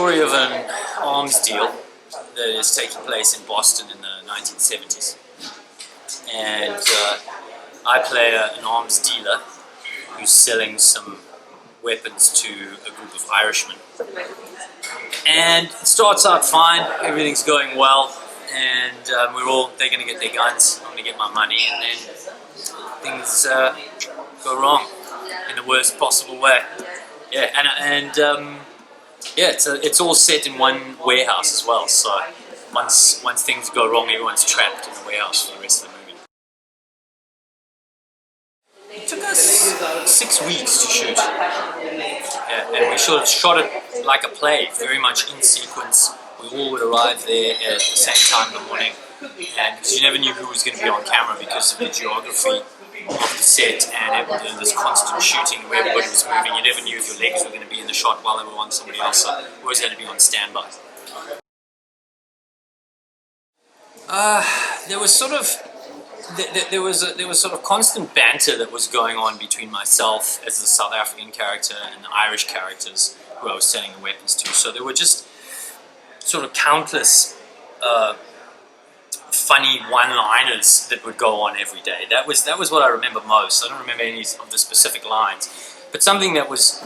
story of an arms deal that is taking place in Boston in the 1970s. And I play an arms dealer who's selling some weapons to a group of Irishmen. And it starts out fine, everything's going well, and they're going to get their guns, I'm going to get my money, and then things go wrong in the worst possible way. Yeah, it's all set in one warehouse as well, so once things go wrong, everyone's trapped in the warehouse for the rest of the movie. It took us 6 weeks to shoot. Yeah, and we sort of shot it like a play, very much in sequence. We all would arrive there at the same time in the morning, and because you never knew who was going to be on camera because of the geography of the set and this constant shooting where everybody was moving. You never knew if your legs were going to be in the shot while they were on somebody else, so you always had to be on standby. There was sort of constant banter that was going on between myself as the South African character and the Irish characters who I was selling the weapons to. So there were just sort of countless funny one-liners that would go on every day. That was what I remember most. I don't remember any of the specific lines, but something that was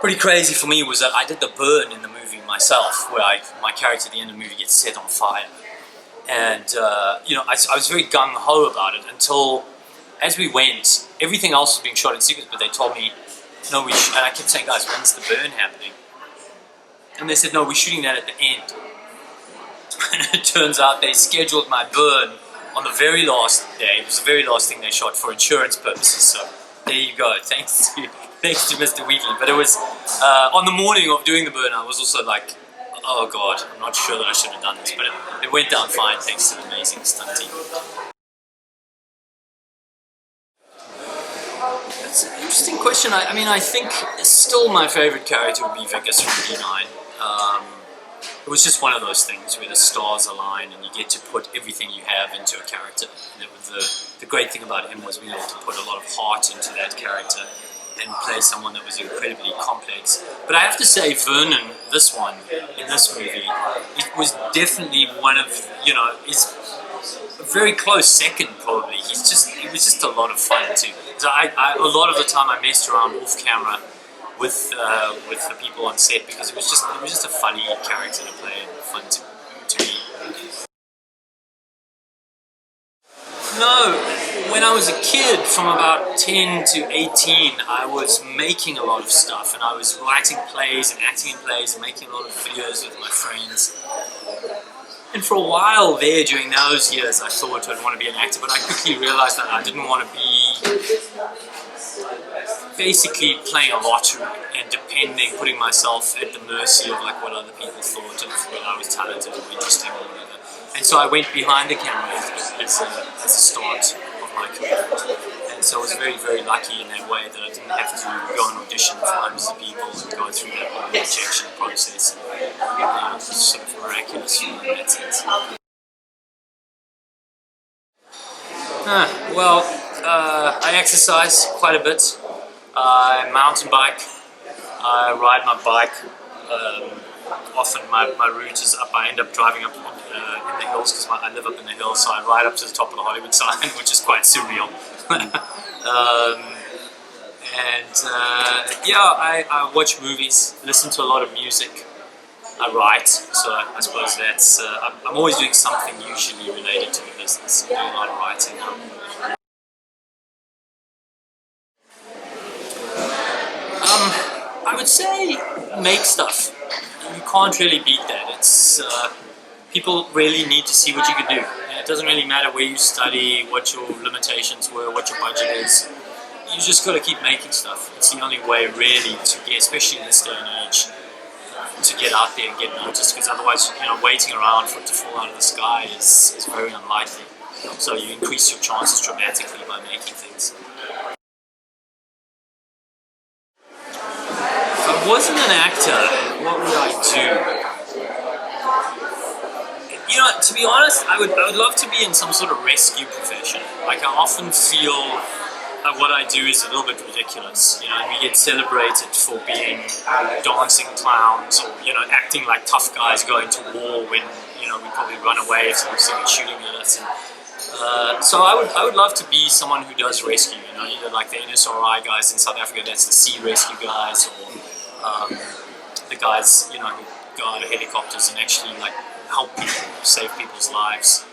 pretty crazy for me was that I did the burn in the movie myself, where my character at the end of the movie gets set on fire. And I was very gung-ho about it until, as we went, everything else was being shot in sequence, but they told me, no, and I kept saying, guys, when's the burn happening? And they said, no, we're shooting that at the end. And it turns out they scheduled my burn on the very last day. It was the very last thing they shot for insurance purposes, so there you go, thanks to Mr. Wheatley. But it was, on the morning of doing the burn, I was also like, oh God, I'm not sure that I should have done this, but it went down fine thanks to the amazing stunt team. That's an interesting question. I think still my favorite character would be Vickers from D9. It was just one of those things where the stars align and you get to put everything you have into a character. And the great thing about him was being able to put a lot of heart into that character and play someone that was incredibly complex. But I have to say, Vernon, in this movie, it was definitely one of, is a very close second probably. It was just a lot of fun too. So a lot of the time I messed around off camera with the people on set because it was just a funny character to play and fun to be. No, when I was a kid, from about 10 to 18, I was making a lot of stuff, and I was writing plays and acting in plays and making a lot of videos with my friends. And for a while there, during those years, I thought I'd want to be an actor, but I quickly realized that I didn't want to be basically playing a lottery and putting myself at the mercy of like what other people thought of whether I was talented or interesting or whatever. And so I went behind the camera as a start of my career. And so I was very, very lucky in that way that I didn't have to go and audition for hundreds of people and go through that whole rejection process. It was sort of miraculous in that sense. I exercise quite a bit. I mountain bike. I ride my bike. Often my route is up. I end up driving up in the hills because I live up in the hills, so I ride up to the top of the Hollywood sign, which is quite surreal. I watch movies, listen to a lot of music. I write, so I suppose that's. I'm always doing something usually related to the business. I'm doing a lot of writing now. I would say make stuff. You can't really beat that. It's people really need to see what you can do. It doesn't really matter where you study, what your limitations were, what your budget is. You just got to keep making stuff. It's the only way really to get, especially in this day and age, to get out there and get noticed. Because otherwise, waiting around for it to fall out of the sky is very unlikely. So you increase your chances dramatically by making things. If I wasn't an actor, what would I do? To be honest, I would love to be in some sort of rescue profession. Like I often feel what I do is a little bit ridiculous. We get celebrated for being dancing clowns, or acting like tough guys going to war when we probably run away if someone's shooting at us. And so I would love to be someone who does rescue. Either like the NSRI guys in South Africa, that's the sea rescue guys, or the guys who go out of helicopters and actually like help people, save people's lives.